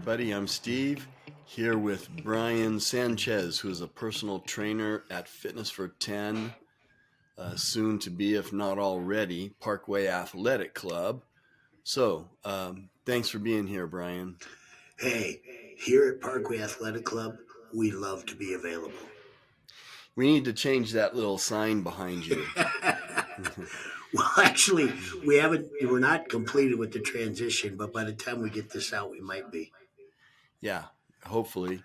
everybody. I'm Steve here with Brian Sanchez, who is a personal trainer at Fitness for 10, soon to be, if not already, Parkway Athletic Club. Thanks for being here, Brian. Hey, here at Parkway Athletic Club, we love to be available. We need to change that little sign behind you. Well, actually, we're not completed with the transition, but by the time we get this out, we might be. Yeah, hopefully.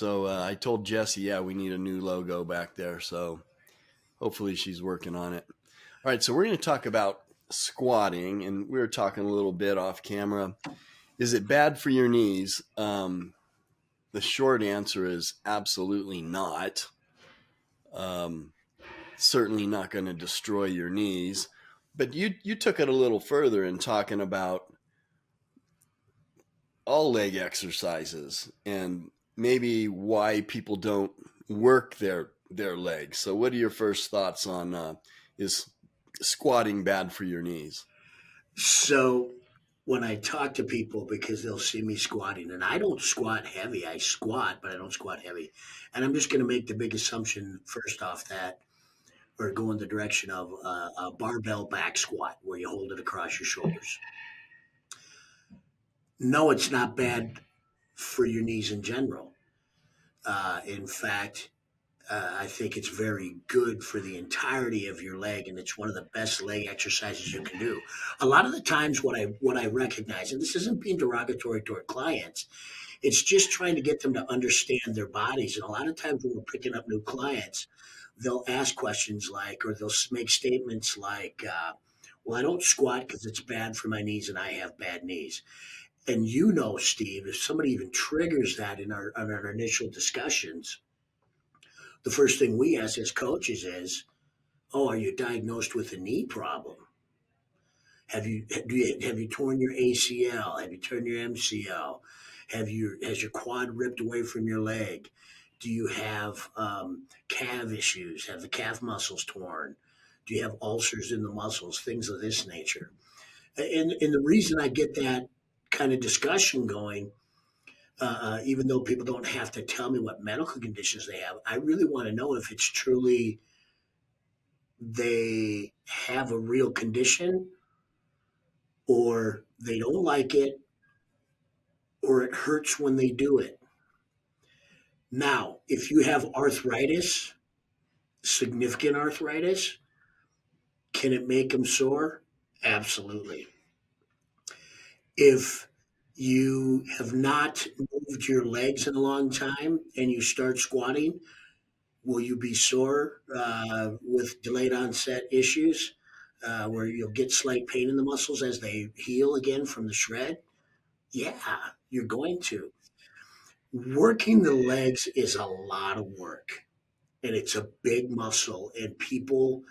I told Jesse, yeah, we need a new logo back there. So hopefully she's working on it. All right, so we're going to talk about squatting, and we were talking a little bit off camera. Is it bad for your knees? The short answer is absolutely not. Um, Certainly not going to destroy your knees. But you took it a little further in talking about all leg exercises and maybe why people don't work their legs. So, what are your first thoughts on is squatting bad for your knees? So, when I talk to people, because they'll see me squatting, and I don't squat heavy, I squat, but I don't squat heavy. And I'm just going to make the big assumption first off that, or go in the direction of a barbell back squat where you hold it across your shoulders. No, it's not bad for your knees in general. In fact, I think it's very good for the entirety of your leg, and it's one of the best leg exercises you can do. A lot of the times, what I recognize, and this isn't being derogatory toward clients, it's just trying to get them to understand their bodies. And a lot of times, when we're picking up new clients, they'll ask questions like, or they'll make statements like, "Well, I don't squat because it's bad for my knees, and I have bad knees." And Steve, if somebody even triggers that in our initial discussions, the first thing we ask as coaches is, "Oh, are you diagnosed with a knee problem? Have you torn your ACL? Have you torn your MCL? Has your quad ripped away from your leg? Do you have calf issues? Have the calf muscles torn? Do you have ulcers in the muscles? Things of this nature." And the reason I get that kind of discussion going, even though people don't have to tell me what medical conditions they have, I really want to know if it's truly they have a real condition, or they don't like it, or it hurts when they do it. Now, if you have arthritis, significant arthritis, can it make them sore? Absolutely. If you have not moved your legs in a long time and you start squatting, will you be sore with delayed onset issues where you'll get slight pain in the muscles as they heal again from the shred? Yeah, you're going to. Working the legs is a lot of work, and it's a big muscle, and people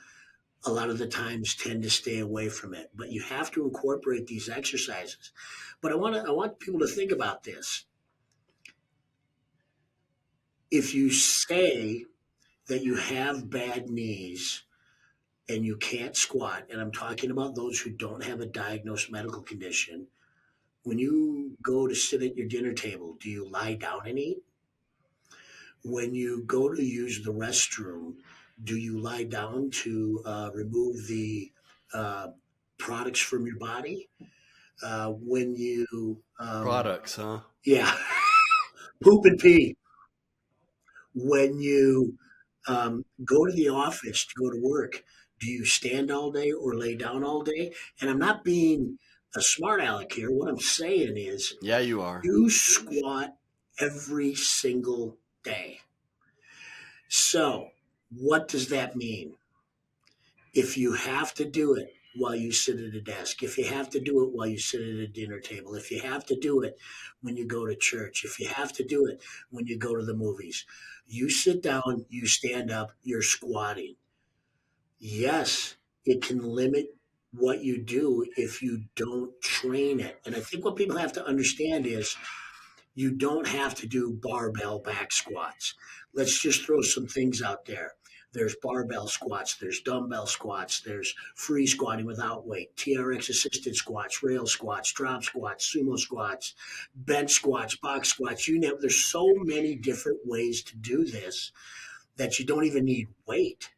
a lot of the times tend to stay away from it. But you have to incorporate these exercises. But I want people to think about this. If you say that you have bad knees and you can't squat, and I'm talking about those who don't have a diagnosed medical condition, when you go to sit at your dinner table, do you lie down and eat? When you go to use the restroom, do you lie down to remove the uh, products from your body? When you, Products, huh? yeah, poop and pee. When you go to the office to go to work, do you stand all day or lay down all day? And I'm not being a smart aleck here. What I'm saying is, Yeah, you are. you squat every single day. So, what does that mean? If you have to do it while you sit at a desk, if you have to do it while you sit at a dinner table, if you have to do it when you go to church, if you have to do it when you go to the movies, you sit down, you stand up, you're squatting. Yes, it can limit what you do if you don't train it. And I think what people have to understand is you don't have to do barbell back squats. Let's just throw some things out there. There's barbell squats, there's dumbbell squats, there's free squatting without weight, TRX assisted squats, rail squats, drop squats, sumo squats, bench squats, box squats, you know, there's so many different ways to do this that you don't even need weight.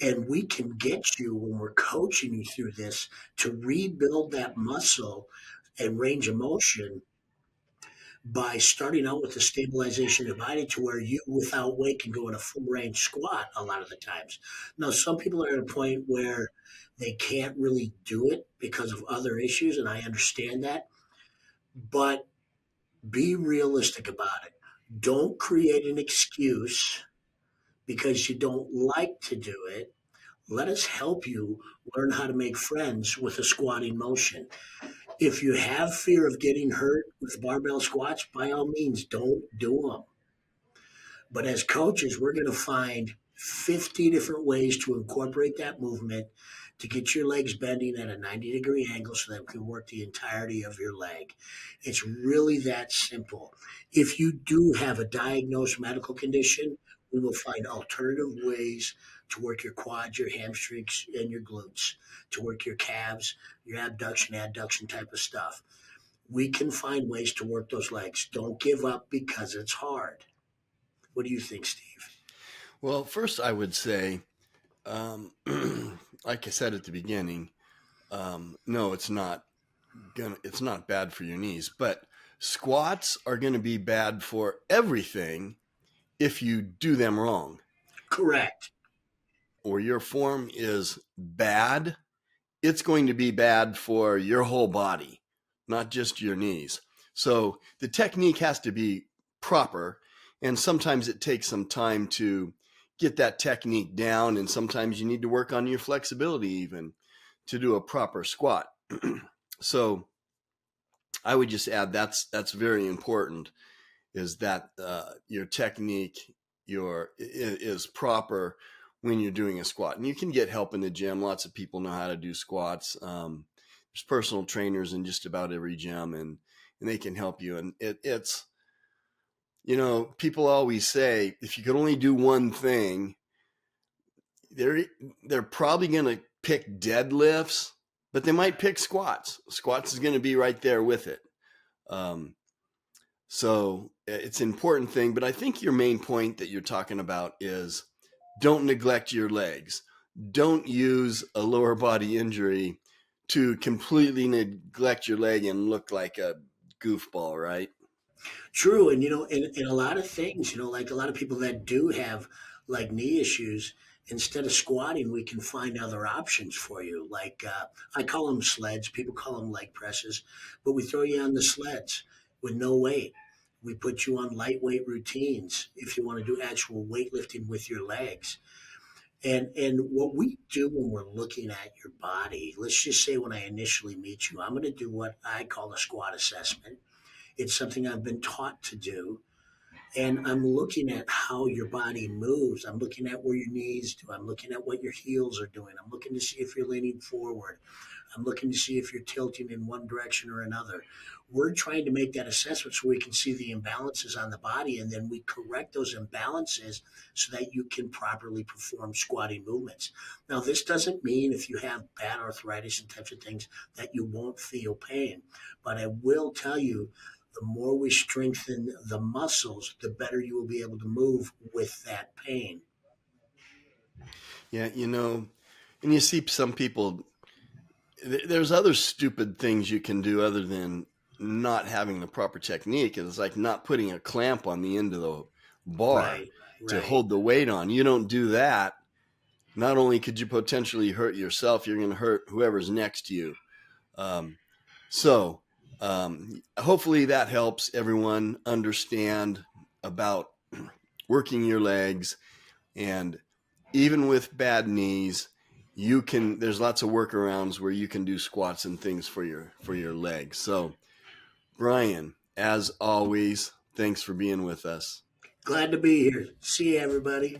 And we can get you when we're coaching you through this to rebuild that muscle and range of motion by starting out with the stabilization of your body to where you without weight can go in a full range squat a lot of the times. Now some people are at a point where they can't really do it because of other issues, and I understand that, but be realistic about it. Don't create an excuse because you don't like to do it. Let us help you learn how to make friends with a squatting motion. If you have fear of getting hurt with barbell squats, by all means, don't do them. But as coaches, we're going to find 50 different ways to incorporate that movement to get your legs bending at a 90-degree angle so that we can work the entirety of your leg. It's really that simple. If you do have a diagnosed medical condition, we will find alternative ways to work your quads, your hamstrings, and your glutes, to work your calves, your abduction, adduction type of stuff. We can find ways to work those legs. Don't give up because it's hard. What do you think, Steve? Well, first I would say, um, like I said at the beginning, no, it's not bad for your knees, but squats are gonna be bad for everything if you do them wrong, Correct. or your form is bad. It's going to be bad for your whole body, not just your knees. So the technique has to be proper, and sometimes it takes some time to get that technique down, and sometimes you need to work on your flexibility even to do a proper squat. So I would just add that's very important, is that your technique is proper when you're doing a squat. And you can get help in the gym. Lots of people know how to do squats. There's personal trainers in just about every gym, and they can help you. And it's, people always say, if you could only do one thing, they're they're probably going to pick deadlifts, but they might pick squats. Squats is going to be right there with it. Um, So it's an important thing, but I think your main point that you're talking about is don't neglect your legs. Don't use a lower body injury to completely neglect your leg and look like a goofball, right? True. And, in a lot of things, like a lot of people that do have like knee issues, instead of squatting, we can find other options for you. Like I call them sleds, people call them leg presses, but we throw you on the sleds with no weight. We put you on lightweight routines if you want to do actual weightlifting with your legs. And what we do when we're looking at your body, let's just say when I initially meet you, I'm going to do what I call a squat assessment. It's something I've been taught to do. And I'm looking at how your body moves. I'm looking at where your knees do. I'm looking at what your heels are doing. I'm looking to see if you're leaning forward. I'm looking to see if you're tilting in one direction or another. We're trying to make that assessment so we can see the imbalances on the body, and then we correct those imbalances so that you can properly perform squatting movements. Now, this doesn't mean if you have bad arthritis and types of things that you won't feel pain, but I will tell you, the more we strengthen the muscles, the better you will be able to move with that pain. Yeah, and you see some people, there's other stupid things you can do other than not having the proper technique. It's like not putting a clamp on the end of the bar Right, to right. hold the weight on. You don't do that, not only could you potentially hurt yourself, you're going to hurt whoever's next to you. Um, so, hopefully that helps everyone understand about working your legs. And even with bad knees, there's lots of workarounds where you can do squats and things for your legs. So, Brian, as always, thanks for being with us. Glad to be here. See you, everybody.